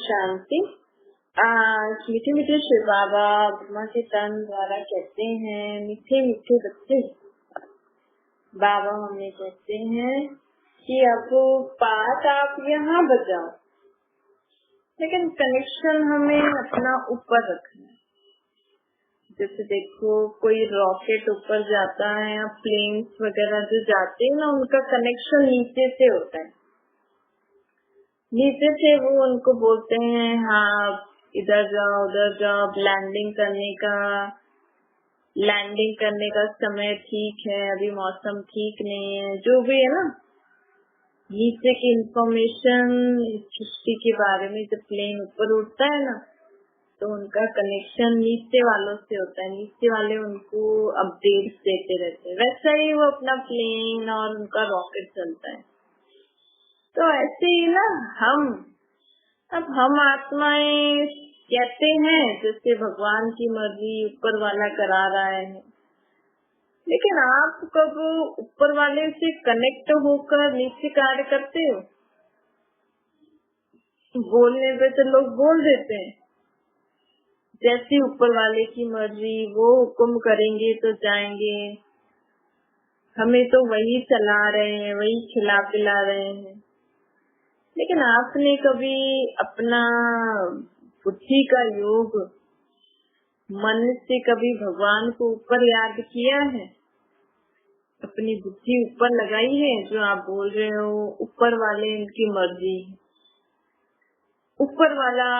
शांति। मीठे मीठे शिव बाबा ब्रह्मा के तन द्वारा कहते हैं, मीठे मीठे बच्चे बाबा हमें कहते हैं कि अब पाठ आप यहाँ बजाओ, लेकिन कनेक्शन हमें अपना ऊपर रखना है। जैसे देखो कोई रॉकेट ऊपर जाता है या प्लेन्स वगैरह जो जाते हैं ना, उनका कनेक्शन नीचे से होता है। नीचे से वो उनको बोलते हैं हाँ इधर जाओ उधर जाओ, लैंडिंग करने का समय ठीक है, अभी मौसम ठीक नहीं है, जो भी है ना नीचे की इंफॉर्मेशन सृष्टि के बारे में। जब प्लेन ऊपर उड़ता है ना तो उनका कनेक्शन नीचे वालों से होता है, नीचे वाले उनको अपडेट्स देते रहते हैं। वैसा ही वो अपना प्लेन और उनका रॉकेट चलता है। तो ऐसे ही ना हम आत्माएं कहते हैं जैसे भगवान की मर्जी ऊपर वाला करा रहा है, लेकिन आप कब ऊपर वाले से कनेक्ट होकर नीचे कार्य करते हो? बोलने पे तो लोग बोल देते हैं, जैसे ऊपर वाले की मर्जी, वो हुक्म करेंगे तो जाएंगे, हमें तो वही चला रहे हैं, वही खिला पिला रहे हैं। लेकिन आपने कभी अपना बुद्धि का योग मन से कभी भगवान को ऊपर याद किया है? अपनी बुद्धि ऊपर लगाई है? जो आप बोल रहे हो ऊपर वाले इनकी मर्जी, ऊपर वाला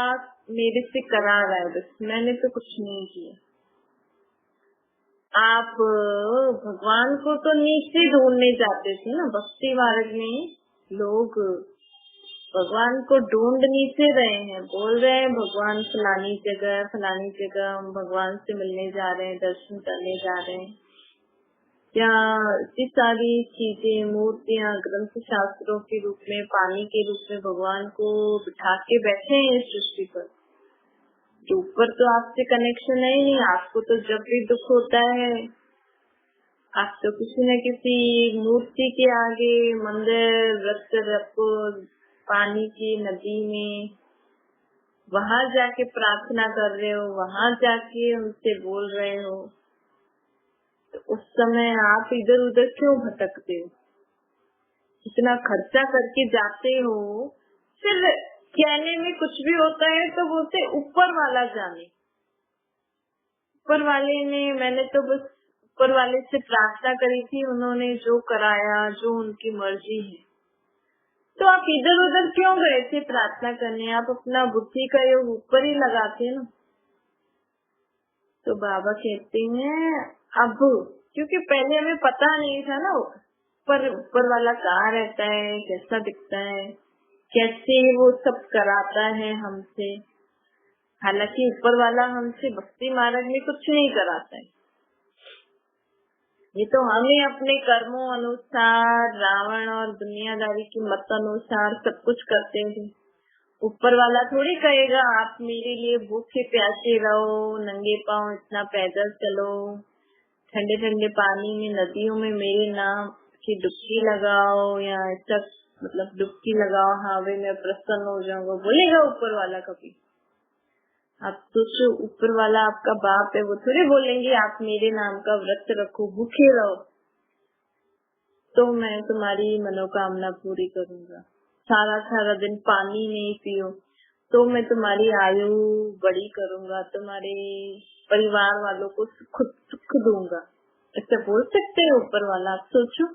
मेरे से करा रहा है, बस मैंने तो कुछ नहीं किया। आप भगवान को तो नीचे ढूंढने जाते थे ना, भक्ति मार्ग में लोग भगवान को ढूंढ नीचे रहे हैं, बोल रहे हैं भगवान फलानी जगह हम भगवान से मिलने जा रहे हैं, दर्शन करने जा रहे हैं। या इतनी सारी चीजें, मूर्तियां, ग्रंथ शास्त्रों के रूप में, पानी के रूप में भगवान को बिठा के बैठे हैं इस सृष्टि पर। तो ऊपर तो आपसे कनेक्शन है ही नहीं। आपको तो जब भी दुख होता है आप तो किसी न किसी मूर्ति के आगे, मंदिर, वृक्ष, पानी की नदी में, वहां जाके प्रार्थना कर रहे हो, वहां जाके उनसे बोल रहे हो। तो उस समय आप इधर उधर क्यों भटकते हो? इतना खर्चा करके जाते हो, फिर कहने में कुछ भी होता है तो बोलते ऊपर वाला जाने। ऊपर वाले ने, मैंने तो बस ऊपर वाले से प्रार्थना करी थी, उन्होंने जो कराया, जो उनकी मर्जी है। तो आप इधर उधर क्यों गए थे प्रार्थना करने? आप अपना बुद्धि का योग ऊपर ही लगाते ना। तो बाबा कहते हैं अब, क्योंकि पहले हमें पता नहीं था ना ऊपर वाला कहाँ रहता है, कैसा दिखता है, कैसे वो सब कराता है हमसे। हालांकि ऊपर वाला हमसे भक्ति मार्ग में कुछ नहीं कराता है, ये तो हमें अपने कर्मों अनुसार, रावण और दुनियादारी की मत अनुसार सब कुछ करते हैं। ऊपर वाला थोड़ी कहेगा आप मेरे लिए भूखे प्यासे रहो, नंगे पांव इतना पैदल चलो, ठंडे ठंडे पानी में, नदियों में मेरे नाम की डुबकी लगाओ, या ऐसा मतलब डुबकी लगाओ, हावे में प्रसन्न हो जाऊंगा, बोलेगा ऊपर वाला कभी? आप सोचो, ऊपर वाला आपका बाप है, वो थोड़ी बोलेंगे आप मेरे नाम का व्रत रखो, भूखे रहो तो मैं तुम्हारी मनोकामना पूरी करूंगा। सारा दिन पानी नहीं पियो तो मैं तुम्हारी आयु बड़ी करूंगा, तुम्हारे परिवार वालों को सुख दूंगा। ऐसा बोल सकते हैं ऊपर वाला? आप सोचो,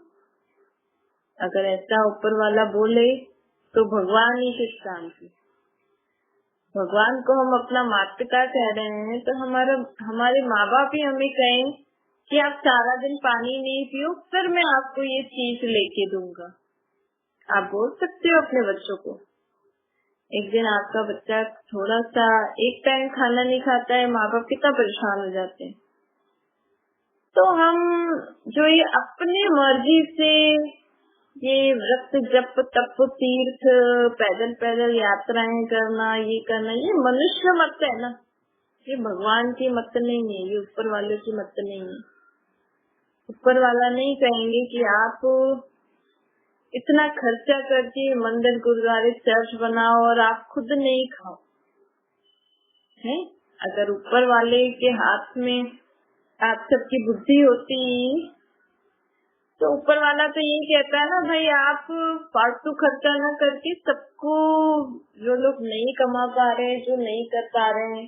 अगर ऐसा ऊपर वाला बोले तो भगवान ही किस काम की? भगवान को हम अपना माता पिता कह रहे हैं तो हमारे माँ बाप ही हमें कहें कि आप सारा दिन पानी नहीं पियो, फिर मैं आपको ये चीज लेके दूंगा। आप बोल सकते हो अपने बच्चों को? एक दिन आपका बच्चा थोड़ा सा एक टाइम खाना नहीं खाता है, माँ बाप कितना परेशान हो जाते हैं। तो हम जो ये अपनी मर्जी से ये व्रत, जप, तप, तीर्थ, पैदल यात्राएं करना, ये करना, ये मनुष्य मत है ना, ये भगवान की मत नहीं है, ये ऊपर वाले की मत नहीं है। ऊपर वाला नहीं कहेंगे कि आप इतना खर्चा करके मंदिर गुरुद्वारे चर्च बनाओ और आप खुद नहीं खाओ है। अगर ऊपर वाले के हाथ में आप सबकी बुद्धि होती तो ऊपर वाला तो यही कहता है ना, भाई आप फालतू खर्चा न करके सबको, जो लोग नहीं कमा पा रहे हैं, जो नहीं कर पा रहे हैं,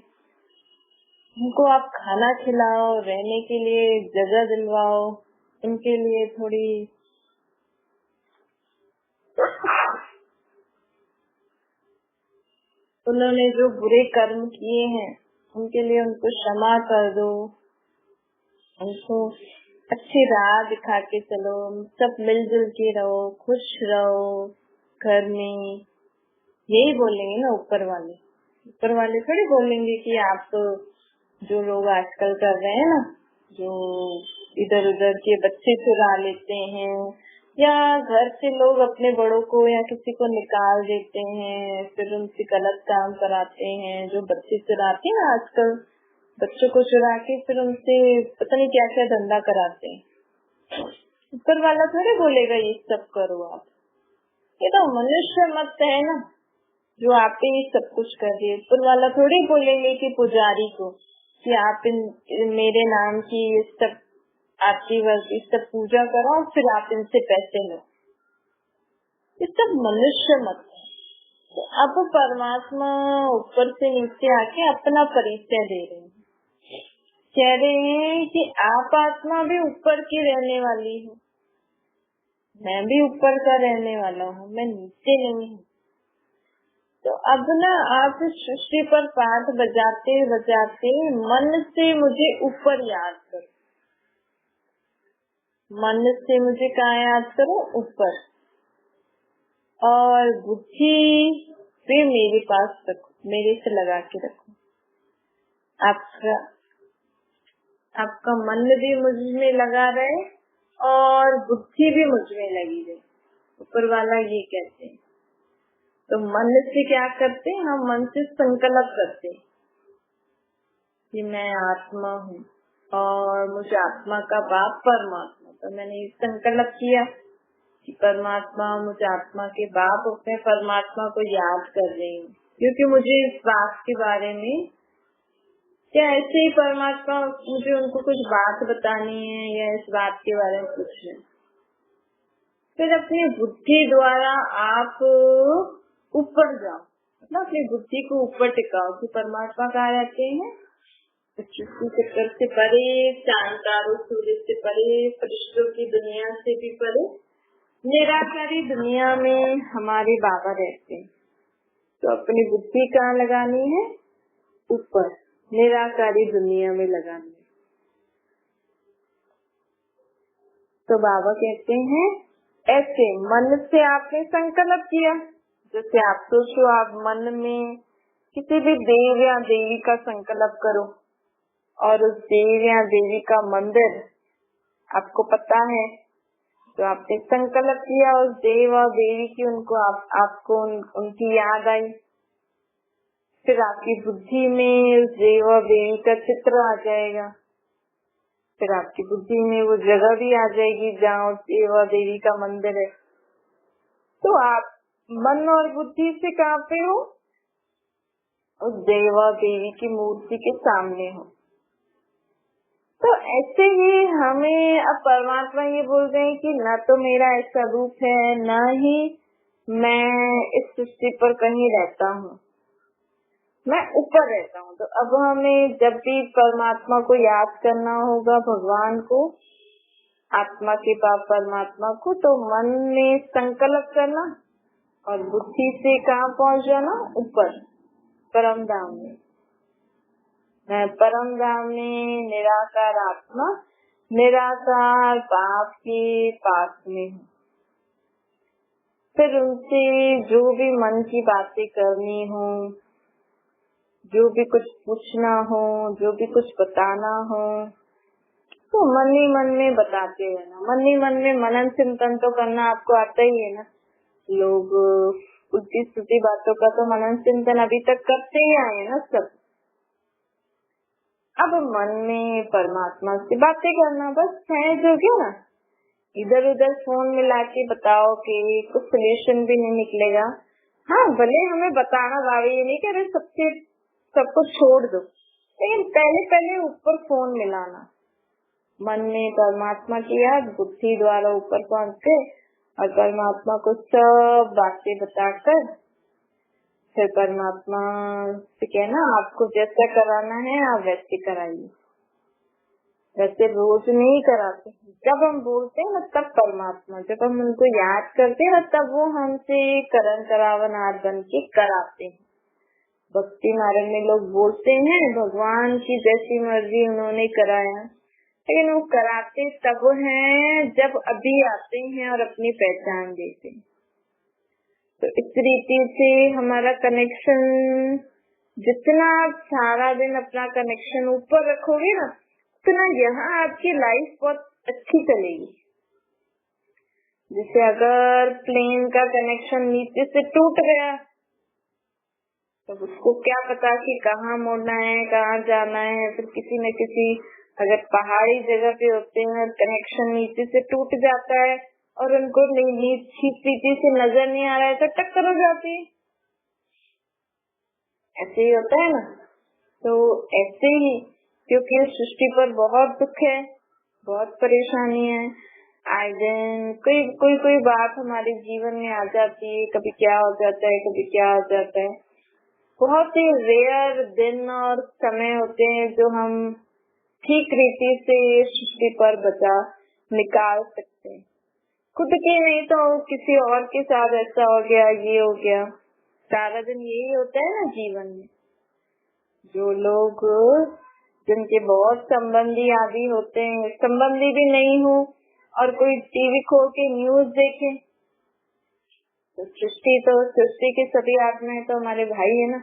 उनको आप खाना खिलाओ, रहने के लिए जगह दिलवाओ, उनके लिए थोड़ी उन्होंने जो बुरे कर्म किए हैं उनके लिए उनको क्षमा कर दो, उनको अच्छी राह दिखा के चलो, सब मिलजुल के रहो, खुश रहो घर में। यही बोलेंगे ना ऊपर वाले। ऊपर वाले थोड़ी बोलेंगे कि आप जो लोग आजकल कर रहे हैं ना, जो इधर उधर के बच्चे चुरा लेते हैं, या घर से लोग अपने बड़ों को या किसी को निकाल देते हैं, फिर उनसे गलत काम कराते हैं। जो बच्चे चुराते हैं ना आजकल, बच्चों को चुरा के फिर उनसे पता नहीं क्या क्या धंधा कराते हैं। ऊपर वाला थोड़ी बोलेगा ये सब करो आप। ये तो मनुष्य मत है ना, जो आप ही सब कुछ कर रही है। ऊपर वाला थोड़ी बोलेंगे कि पुजारी को कि आप मेरे नाम की ये सब आरती वर्ती सब पूजा करो और फिर आप इनसे पैसे लो। ये सब मनुष्य मत है। तो अब परमात्मा ऊपर से नीचे आके अपना परिचय दे रहे हैं, कह रहे हैं कि आप आत्मा भी ऊपर की रहने वाली हो, मैं भी ऊपर का रहने वाला हूँ, मैं नीचे नहीं हूँ। तो अब ना आप सृष्टि पर पाठ बजाते बजाते मन से मुझे ऊपर याद करो, मन से मुझे कहाँ याद करो? ऊपर। और बुद्धि भी मेरे पास रखो, मेरे से लगा के रखो। आपका मन भी मुझ में लगा रहे और बुद्धि भी मुझ में लगी रहे। ऊपर वाला ये कहते हैं। तो मन से क्या करते हैं? हम मन से संकल्प करते हैं कि मैं आत्मा हूँ और मुझे आत्मा का बाप परमात्मा। तो मैंने संकल्प किया कि परमात्मा, मुझे आत्मा के बाप, अपने परमात्मा को याद कर रही हूँ, क्योंकि मुझे इस बात के बारे में, क्या ऐसे ही परमात्मा मुझे उनको कुछ बात बतानी है या इस बात के बारे में कुछ है। फिर अपनी बुद्धि द्वारा आप ऊपर जाओ, मतलब अपनी बुद्धि को ऊपर टिकाओ कि परमात्मा कहाँ रहते हैं? सृष्टि चक्कर से परे, चांद तारों सूर्य से परे, फरिश्तों की दुनिया से भी परे, निराकारी दुनिया में हमारे बाबा रहते हैं। तो अपनी बुद्धि कहाँ लगानी है? ऊपर, निराकारी दुनिया में लगानी है। तो बाबा कहते हैं ऐसे मन से आपने संकल्प किया, जैसे आप सोचो आप मन में किसी भी देव या देवी का संकल्प करो और उस देव या देवी का मंदिर आपको पता है, तो आपने संकल्प किया उस देव और देवी की, उनको आपको उनकी याद आई। फिर आपकी बुद्धि में उस देव और देवी का चित्र आ जाएगा, फिर आपकी बुद्धि में वो जगह भी आ जाएगी जहाँ उस देव और देवी का मंदिर है। तो आप मन और बुद्धि से कहाँ पे हो? उस देव और देवी की मूर्ति के सामने हो। तो ऐसे ही हमें अब परमात्मा ये बोल रहे हैं कि न तो मेरा ऐसा रूप है, न ही मैं इस सृष्टि पर कहीं रहता हूँ, मैं ऊपर रहता हूँ। तो अब हमें जब भी परमात्मा को याद करना होगा, भगवान को, आत्मा के पाप परमात्मा को, तो मन में संकल्प करना और बुद्धि से कहाँ पहुँच जाना? ऊपर, परम धाम में। मैं परम धाम में निराकार आत्मा, निराकार बाप के पास में हूँ। फिर उनसे जो भी मन की बातें करनी हो, जो भी कुछ पूछना हो, जो भी कुछ बताना हो, तो मन ही मन में बताते रहना। मन ही मन में मनन चिंतन तो करना आपको आता ही है ना। लोग उल्टी सीधी बातों का तो मनन चिंतन अभी तक करते ही आए ना सब। अब मन में परमात्मा से बातें करना बस है, जो क्या ना इधर उधर फोन मिला के बताओ कि कुछ सोल्यूशन भी नहीं निकलेगा। हाँ, भले हमें बताना भाभी, ये नहीं कह रहे सब कुछ छोड़ दो, लेकिन पहले पहले ऊपर फोन मिलाना, मन में परमात्मा की याद, बुद्धि द्वारा ऊपर पहुँचते और परमात्मा को सब बातें बताकर फिर परमात्मा से कहना आपको जैसा कराना है आप वैसे कराइए। वैसे रोज नहीं कराते, जब हम बोलते हैं ना तब परमात्मा, जब हम उनको याद करते हैं ना तब वो हमसे करण करावन आदि बन के कराते हैं। भक्ति मार्ग में लोग बोलते हैं भगवान की जैसी मर्जी उन्होंने कराया, लेकिन वो कराते तब हैं जब अभी आते हैं और अपनी पहचान देते हैं। तो इस रीति से हमारा कनेक्शन, जितना आप सारा दिन अपना कनेक्शन ऊपर रखोगे ना, उतना यहाँ आपकी लाइफ बहुत अच्छी चलेगी। जैसे अगर प्लेन का कनेक्शन नीचे से टूट गया तो उसको क्या पता कि कहाँ मुड़ना है, कहाँ जाना है। फिर किसी न किसी अगर पहाड़ी जगह पे होते हैं कनेक्शन नीचे से टूट जाता है और उनको नीचे से नजर नहीं आ रहा है तो टक्कर हो जाती है। ऐसे ही होता है ना। तो ऐसे ही, क्योंकि सृष्टि पर बहुत दुख है, बहुत परेशानी है, आए दिन कोई बात हमारे जीवन में आ जाती है, कभी क्या हो जाता है, कभी क्या हो जाता है। बहुत ही रेयर दिन और समय होते हैं जो हम ठीक रीति से सृष्टि पर बचा निकाल सकते हैं। खुद के नहीं तो किसी और के साथ ऐसा हो गया, ये हो गया। सारा दिन यही होता है ना जीवन में। जो लोग जिनके बहुत संबंधी आदि होते हैं, संबंधी भी नहीं हो और कोई टीवी खोल के न्यूज देखे, तो सृष्टि के सभी आत्माएं तो हमारे भाई है ना।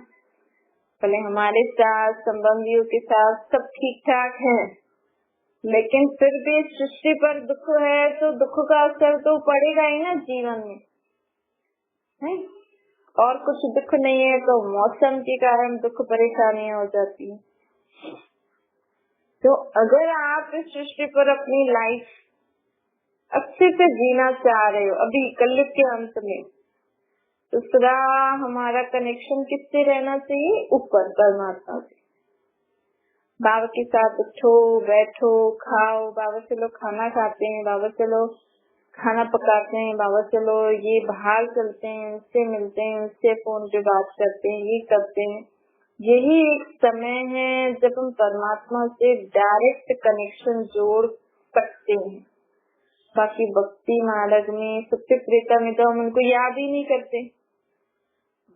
भले हमारे साथ संबंधियों के साथ सब ठीक ठाक है, लेकिन फिर भी सृष्टि पर दुख है तो दुख का असर तो पड़ेगा ही ना जीवन में, है? और कुछ दुख नहीं है तो मौसम के कारण दुख परेशानियां हो जाती है। तो अगर आप इस सृष्टि पर अपनी लाइफ अच्छे से जीना चाह रहे हो अभी कलयुग के अंत में, तो सदा हमारा कनेक्शन किससे रहना चाहिए? ऊपर परमात्मा से। बाबा के साथ उठो बैठो खाओ, बाबा चलो खाना खाते हैं, बाबा चलो खाना पकाते हैं, बाबा चलो ये बाहर चलते हैं, उससे मिलते हैं, उससे फोन पे बात करते हैं, ये करते हैं। यही एक समय है जब हम परमात्मा से डायरेक्ट कनेक्शन जोड़ सकते हैं। बाकी भक्ति मार्ग में सबसे प्रेता में तो हम उनको याद ही नहीं करते।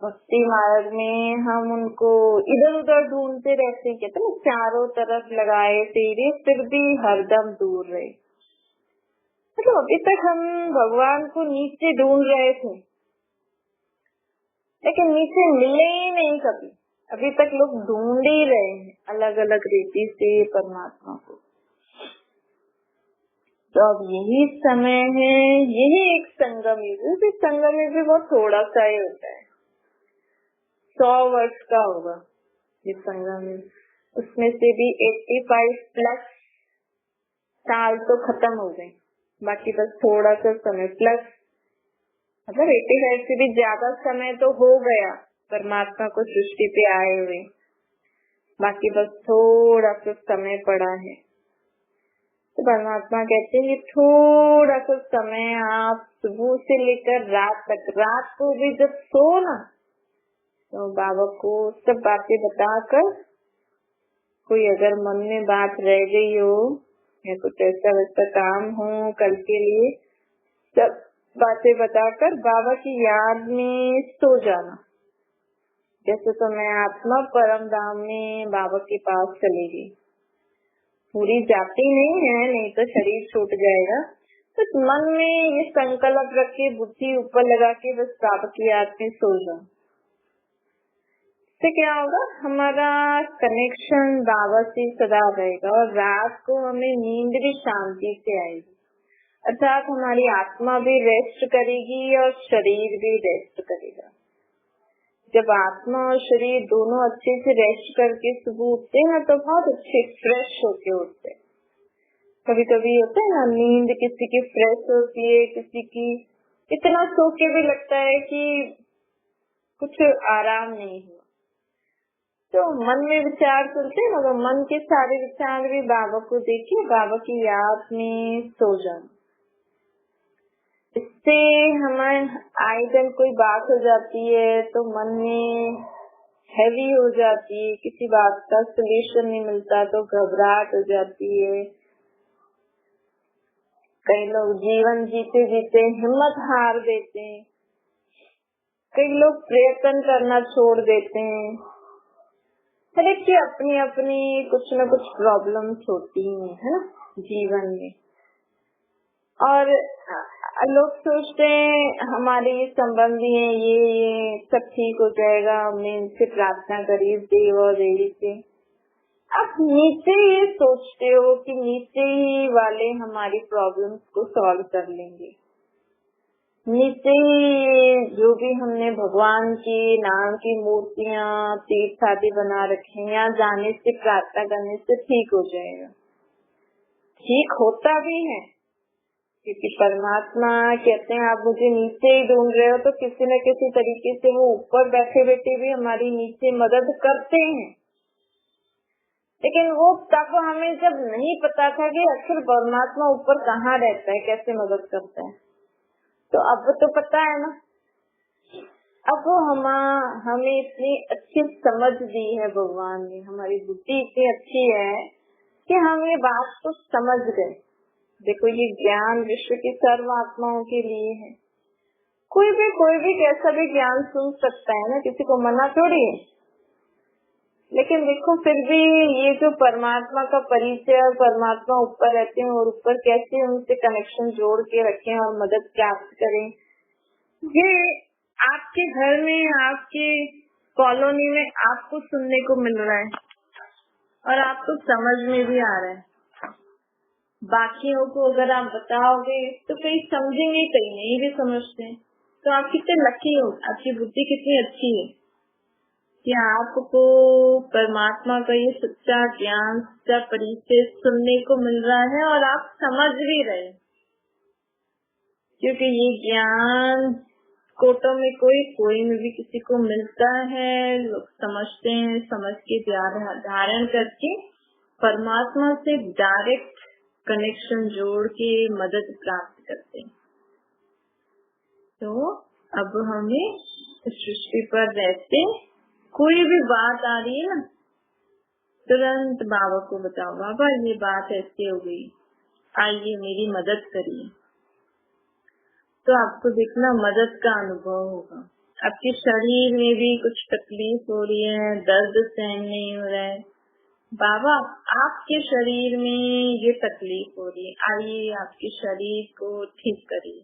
भक्ति मार्ग में हम उनको इधर उधर ढूंढते रहते हैं, कहते हैं चारों तरफ लगाए तेरे फिर भी हरदम दूर रहे। मतलब अभी तक हम भगवान को नीचे ढूंढ रहे थे, लेकिन नीचे मिले ही नहीं कभी। अभी तक लोग ढूंढ ही रहे हैं अलग अलग रीति से परमात्मा को। तो अब यही समय है, यही एक संगम युग। संगम युग भी बहुत थोड़ा सा ही होता है, 100 वर्ष का होगा ये संगम युग। उसमें से भी 85 प्लस साल तो खत्म हो गए, बाकी बस थोड़ा सा समय प्लस, मतलब 85 से भी ज्यादा समय तो हो गया परमात्मा को सृष्टि पे आए हुए, बाकी बस थोड़ा सा समय पड़ा है। तो परमात्मा कहते हैं थोड़ा सा समय आप सुबह से लेकर रात तक, रात को भी जब सो ना तो बाबा को सब बातें बताकर, कोई अगर मन में बात रह गई हो या कुछ ऐसा वैसा काम हो कल के लिए, सब बातें बताकर बाबा की याद में सो जाना। जैसे तो मैं आत्मा परम धाम में बाबा के पास चली गई, पूरी जाती नहीं है, नहीं तो शरीर छूट जाएगा। तो मन में ये संकल्प रख के बुद्धि ऊपर लगा के बस बाबा की याद में सो जाओ। इससे क्या होगा? हमारा कनेक्शन बाबा से सदा रहेगा और रात को हमें नींद भी शांति से आएगी, अर्थात हमारी आत्मा भी रेस्ट करेगी और शरीर भी रेस्ट करेगा। जब आत्मा और शरीर दोनों अच्छे से रेस्ट करके सुबह उठते हैं तो बहुत अच्छे फ्रेश होके उठते हैं। कभी कभी होता है ना, नींद किसी की फ्रेश होती है, किसी की इतना सो के भी लगता है कि कुछ आराम नहीं हुआ। तो मन में विचार चलते हैं ना, तो मन के सारे विचार भी बाबा को देखिए, बाबा की याद में सो जाओ। इससे हमारे आए दिन कोई बात हो जाती है तो मन में हैवी हो जाती है, किसी बात का सोल्यूशन नहीं मिलता तो घबराहट हो जाती है। कई लोग जीवन जीते जीते हिम्मत हार देते हैं, कई लोग प्रयत्न करना छोड़ देते हैं। हर एक की अपनी अपनी कुछ न कुछ प्रॉब्लम्स होती है ना जीवन में। और लोग सोचते हैं हमारे ये संबंधी हैं, ये सब ठीक हो जाएगा, हमने इनसे प्रार्थना करी देव और देवी से। आप नीचे ये सोचते हो कि नीचे ही वाले हमारी प्रॉब्लम्स को सॉल्व कर लेंगे, नीचे ही जो भी हमने भगवान की नाम की मूर्तियाँ तीर्थ आदि बना रखे हैं, यहाँ जाने से प्रार्थना करने से ठीक हो जाएगा। ठीक होता भी है, क्योंकि परमात्मा कहते हैं आप मुझे नीचे ही ढूंढ रहे हो, तो किसी न किसी तरीके से वो ऊपर बैठे बैठे भी हमारी नीचे मदद करते हैं। लेकिन वो तब हमें जब नहीं पता था कि आखिर परमात्मा ऊपर कहाँ रहता है, कैसे मदद करता है। तो अब तो पता है ना, अब वो हमें इतनी अच्छी समझ दी है भगवान ने, हमारी बुद्धि इतनी अच्छी है कि हम ये बात को समझ गए। देखो ये ज्ञान विश्व की सर्व आत्माओं के लिए है। कोई भी कैसा भी ज्ञान सुन सकता है ना, किसी को मना थोड़ी है। लेकिन देखो फिर भी ये जो परमात्मा का परिचय, परमात्मा ऊपर रहते हैं और ऊपर कैसे उनसे कनेक्शन जोड़ के रखें और मदद प्राप्त करें, ये आपके घर में, आपके कॉलोनी में आपको सुनने को मिल रहा है और आपको समझ में भी आ रहा है। बाकियों को अगर आप बताओगे तो कई समझेंगे, कई नहीं भी समझते। तो आप कितने लकी हो, आपकी बुद्धि कितनी अच्छी है कि आपको परमात्मा का ये सच्चा ज्ञान, सच्चा परिचय सुनने को मिल रहा है और आप समझ भी रहे। क्योंकि ये ज्ञान कोटों में कोई में भी किसी को मिलता है, लोग समझते हैं, समझ के धारण करके परमात्मा से डायरेक्ट कनेक्शन जोड़ के मदद प्राप्त करते हैं। तो अब हमें सृष्टि पर रहते कोई भी बात आ रही है ना, तुरंत बाबा को बताओ, बाबा ये बात ऐसे हो गई, आइए मेरी मदद करिए। तो आपको देखना मदद का अनुभव होगा। आपके शरीर में भी कुछ तकलीफ हो रही है, दर्द सहन नहीं हो रहा है, बाबा आपके शरीर में ये तकलीफ हो रही है, आइए आपके शरीर को ठीक करिए।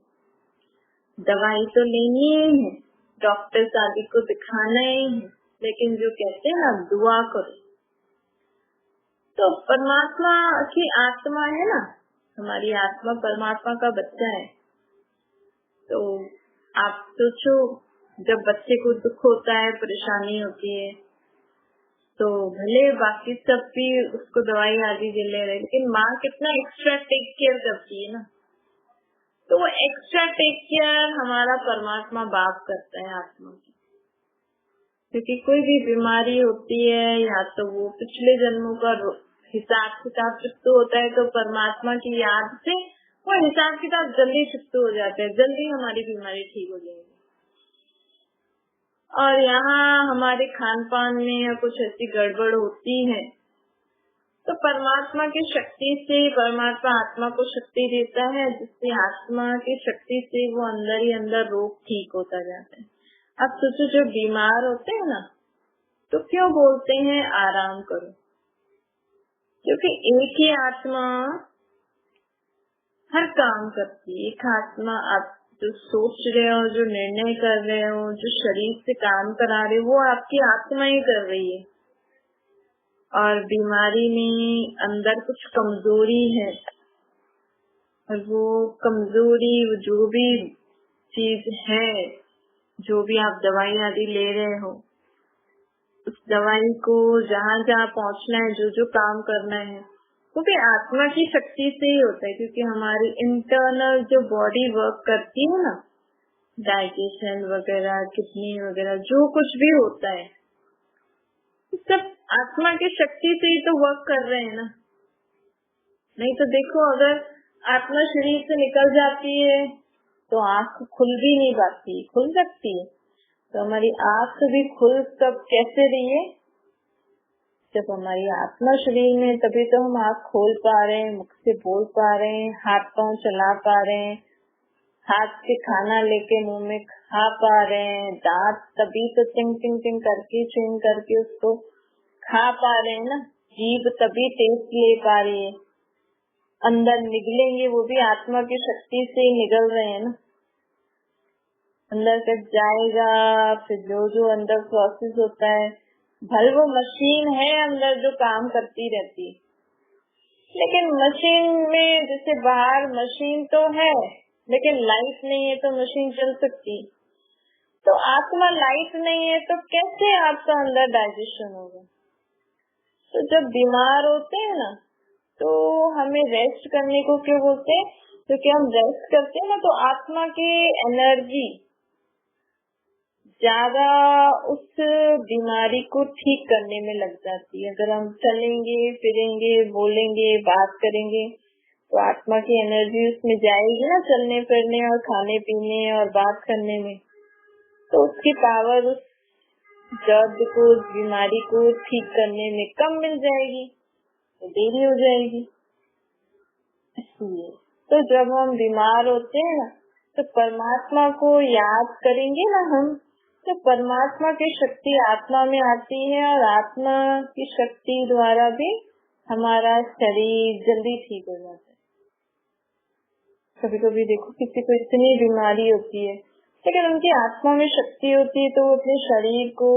दवाई तो लेनी ही है, डॉक्टर आदि को दिखाना ही है, लेकिन जो कहते हैं ना दुआ करो। तो परमात्मा की आत्मा है ना, हमारी आत्मा परमात्मा का बच्चा है। तो आप सोचो जब बच्चे को दुख होता है, परेशानी होती है, तो भले बाकी सब भी उसको दवाई आदि दे ले रहे, लेकिन माँ कितना एक्स्ट्रा टेक केयर करती है ना। तो वो एक्स्ट्रा टेक केयर हमारा परमात्मा बाप करता है आत्मा की। क्योंकि कोई भी बीमारी होती है या तो वो पिछले जन्मों का हिसाब किताब चुप्त होता है, तो परमात्मा की याद से वो हिसाब किताब जल्दी चुप्त हो जाते हैं, जल्दी हमारी बीमारी ठीक हो जाएगी। और यहाँ हमारे खान पान में या कुछ ऐसी गड़बड़ होती है, तो परमात्मा की शक्ति से परमात्मा आत्मा को शक्ति देता है, जिससे आत्मा की शक्ति से वो अंदर ही अंदर रोग ठीक होता जाता है। अब सोचो जो बीमार होते हैं ना, तो क्यों बोलते हैं आराम करो? क्योंकि एक ही आत्मा हर काम करती है। एक आत्मा आप जो सोच रहे हो, जो निर्णय कर रहे हो, जो शरीर से काम करा रहे हो, वो आपकी आत्मा ही कर रही है। और बीमारी में अंदर कुछ कमजोरी है, और वो कमजोरी जो भी चीज है, जो भी आप दवाई आदि ले रहे हो, उस दवाई को जहाँ जहाँ पहुँचना है, जो जो काम करना है, वो भी आत्मा की शक्ति से ही होता है, क्योंकि हमारी इंटरनल जो बॉडी वर्क करती है ना, डाइजेशन वगैरह, किडनी वगैरह, जो कुछ भी होता है सब आत्मा की शक्ति से ही तो वर्क कर रहे हैं ना। नहीं तो देखो, अगर आत्मा शरीर से निकल जाती है तो आँख खुल भी नहीं पाती, खुल सकती है तो हमारी आँख भी खुल तब कैसे रही है, जब हमारी आत्मा शरीर में, तभी तो हम आँख खोल पा रहे हैं, मुख से बोल पा रहे हैं, हाथ पांव चला पा रहे हैं, हाथ से खाना लेके मुंह में खा पा रहे हैं, दांत तभी तो चिंग चिंग चिंग करके चिंग करके उसको खा पा रहे हैं ना, जीभ तभी टेस्ट ले पा रही है, अंदर निगलेंगे वो भी आत्मा की शक्ति से ही निगल रहे हैं ना, अंदर तक जाएगा, फिर जो जो अंदर प्रोसेस होता है, भले वो मशीन है अंदर जो काम करती रहती है, लेकिन मशीन में जैसे बाहर मशीन तो है लेकिन लाइट नहीं है तो मशीन चल सकती, तो आत्मा लाइट नहीं है तो कैसे आपका अंदर डाइजेशन होगा। तो जब बीमार होते हैं ना तो हमें रेस्ट करने को क्यों बोलते हैं, क्योंकि हम रेस्ट करते हैं ना तो आत्मा की एनर्जी ज्यादा उस बीमारी को ठीक करने में लग जाती है। अगर हम चलेंगे फिरेंगे, बोलेंगे, बात करेंगे तो आत्मा की एनर्जी उसमें जाएगी ना, चलने फिरने और खाने पीने और बात करने में, तो उसकी पावर उस दर्द को, उस बीमारी को ठीक करने में कम मिल जाएगी, तो देरी हो जाएगी। इसलिए तो जब हम बीमार होते हैं ना तो परमात्मा को याद करेंगे ना हम, तो परमात्मा की शक्ति आत्मा में आती है और आत्मा की शक्ति द्वारा भी हमारा शरीर जल्दी ठीक हो जाता है। कभी कभी देखो किसी को इतनी बीमारी होती है लेकिन उनकी आत्मा में शक्ति होती है तो वो अपने शरीर को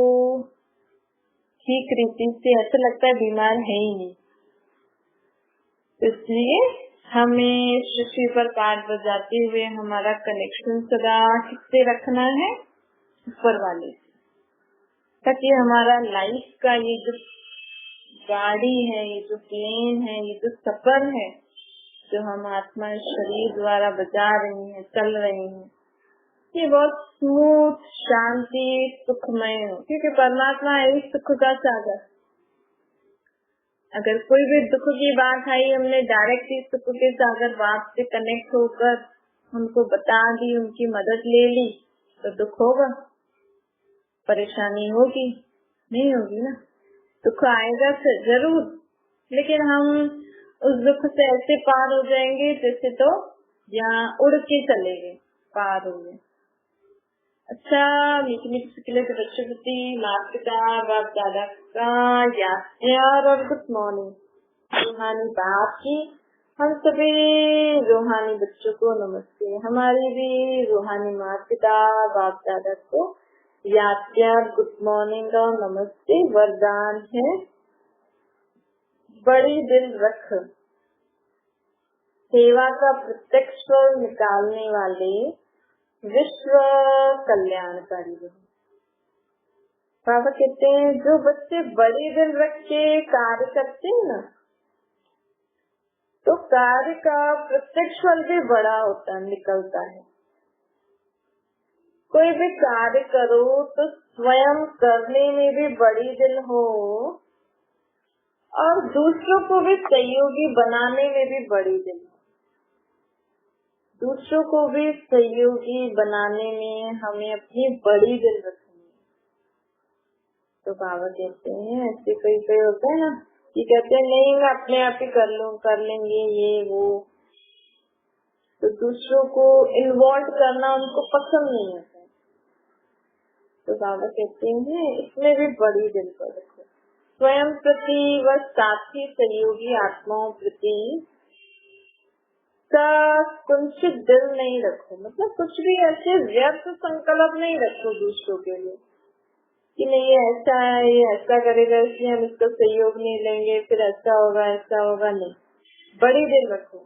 ठीक रीति से, ऐसा लगता है बीमार है ही नहीं। इसलिए हमें सृष्टि पर पाठ बजाते हुए हमारा कनेक्शन सदा किससे रखना है, ऊपर वाले से, ताकि हमारा लाइफ का ये जो गाड़ी है, ये जो प्लेन है, ये जो सफर है जो हम आत्मा शरीर द्वारा बजा रही हैं, चल रही हैं, ये बहुत स्मूथ, शांति, सुखमय हो, क्योंकि परमात्मा है सुख का सागर। अगर कोई भी दुख की बात आई, हमने डायरेक्ट इस सुख के सागर बात से कनेक्ट होकर उनको बता दी, उनकी मदद ले ली, तो दुख होगा, परेशानी होगी, नहीं होगी ना। दुख आएगा जरूर, लेकिन हम उस दुख से ऐसे पार हो जाएंगे जैसे तो यहाँ उड़ के चले गए, पार हो गए। अच्छा, मीठी मीठी सिकले के बच्चों प्रति माता पिता बाप दादा का याद और गुड मॉर्निंग। रूहानी बाप की हम सभी रूहानी बच्चों को नमस्ते। हमारी भी रूहानी माता पिता बाप दादा को याद गुड मॉर्निंग और नमस्ते। वरदान है बड़ी दिल रख, सेवा का प्रत्यक्ष फल निकालने वाले विश्व कल्याणकारी बनो। बाबा कहते हैं जो बच्चे बड़ी दिल रख के कार्य करते हैं ना, तो कार्य का प्रत्यक्ष फल भी बड़ा होता है, निकलता है। कोई भी कार्य करो तो स्वयं करने में भी बड़ी दिल हो और दूसरों को भी सहयोगी बनाने में भी बड़ी दिल हो। दूसरों को भी सहयोगी बनाने में हमें अपनी बड़ी दिल रखनी है। तो बाबा कहते हैं, ऐसे कोई होता है ना कि कहते हैं नहीं मैं अपने आप ही कर लेंगे ये वो, तो दूसरों को इन्वॉल्व करना उनको पसंद नहीं होता है। तो बाबा कहते हैं इसमें भी बड़ी दिल को रखो, स्वयं प्रति व साथी सहयोगी आत्माओं प्रति का कुंठित दिल नहीं रखो। मतलब कुछ भी ऐसे व्यर्थ संकल्प नहीं रखो दूसरों के लिए कि नहीं ये ऐसा है, ये ऐसा करेगा इसलिए हम इसका सहयोग नहीं लेंगे, फिर ऐसा होगा, नहीं। बड़ी दिल रखो,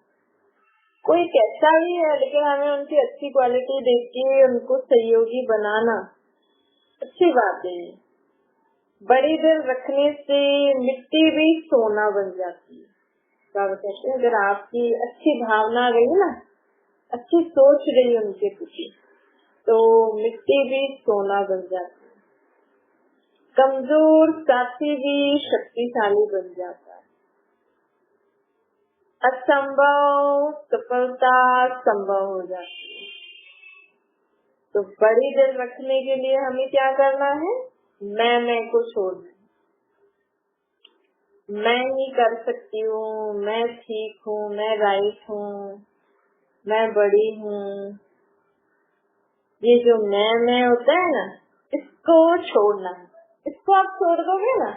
कोई कैसा ही है लेकिन हमें उनकी अच्छी क्वालिटी देख के उनको सहयोगी बनाना अच्छी बात है। बड़ी दिल रखने से मिट्टी भी सोना बन जाती है। बाबा कहते हैं अगर आपकी अच्छी भावना रही ना, अच्छी सोच रही उनके प्रति, तो मिट्टी भी सोना बन जाती है, कमजोर साथी भी शक्तिशाली बन जाता है, असंभव सफलता संभव हो जाती है। तो बड़ी दिल रखने के लिए हमें क्या करना है? मैं को छोड़ना है। मैं ही कर सकती हूँ, मैं ठीक हूँ, मैं राइट हूँ, मैं बड़ी हूँ, ये जो मैं होता है ना, इसको छोड़ना है। इसको आप छोड़ दोगे ना,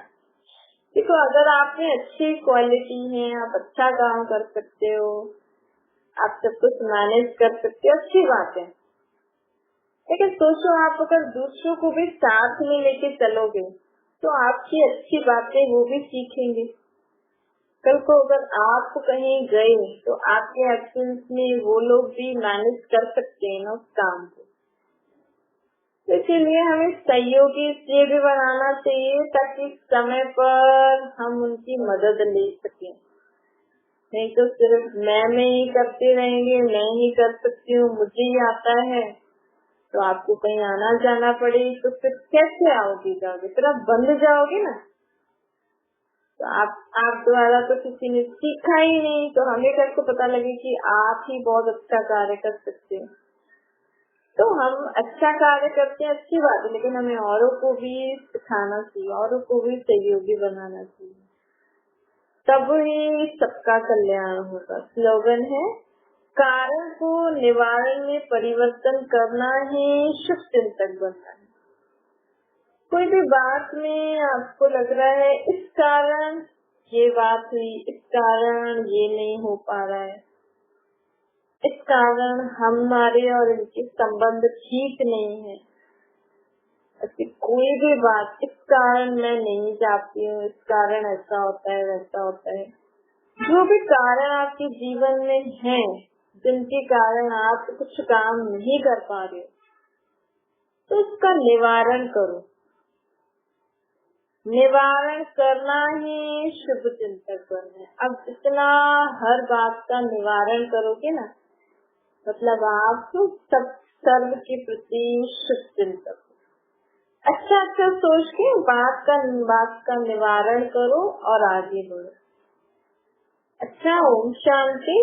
देखो अगर आप में अच्छी क्वालिटी है, आप अच्छा काम कर सकते हो, आप सब कुछ मैनेज कर सकते हो, अच्छी बात है। लेकिन सोचो आप अगर दूसरों को भी साथ में लेके चलोगे तो आपकी अच्छी बातें वो भी सीखेंगे। कल को अगर आप कहीं गए तो आपके एक्शंस में वो लोग भी मैनेज कर सकते हैं ना उस काम को। तो इसीलिए हमें सहयोगी इसलिए भी बनाना चाहिए ताकि समय पर हम उनकी मदद ले सकें। नहीं तो सिर्फ मैं ही करते रहेंगे, मैं ही कर सकती हूँ, मुझे ही आता है, तो आपको कहीं आना जाना पड़े तो फिर कैसे आओगे, जाओगे? फिर आप बंद जाओगे ना। तो आप द्वारा तो किसी ने सीखा ही नहीं, तो हमें कैसे पता लगे कि आप ही बहुत अच्छा कार्य कर सकते हैं। तो हम अच्छा कार्य करते हैं, अच्छी बात है, लेकिन हमें औरों को भी सिखाना चाहिए, औरों को भी सहयोगी बनाना चाहिए, तब ही सबका कल्याण होगा। स्लोगन है, कारण को निवारण में परिवर्तन करना ही शुभ चिंतक बनना है। कोई भी बात में आपको लग रहा है इस कारण ये बात हुई, इस कारण ये नहीं हो पा रहा है, इस कारण हमारे और इनके संबंध ठीक नहीं है, कोई भी बात, इस कारण मैं नहीं चाहती हूँ, इस कारण ऐसा होता है, वैसा होता है, जो भी कारण आपके जीवन में है, जिनके कारण आप कुछ काम नहीं कर पा रहे, तो उसका निवारण करो। निवारण करना ही शुभ चिंतक बनना है। अब इतना हर बात का निवारण करोगे ना, मतलब आप सब सर्व के प्रति शुभ चिंतक। अच्छा सोच के बात का निवारण करो और आगे बढ़ो। अच्छा, ओम शांति।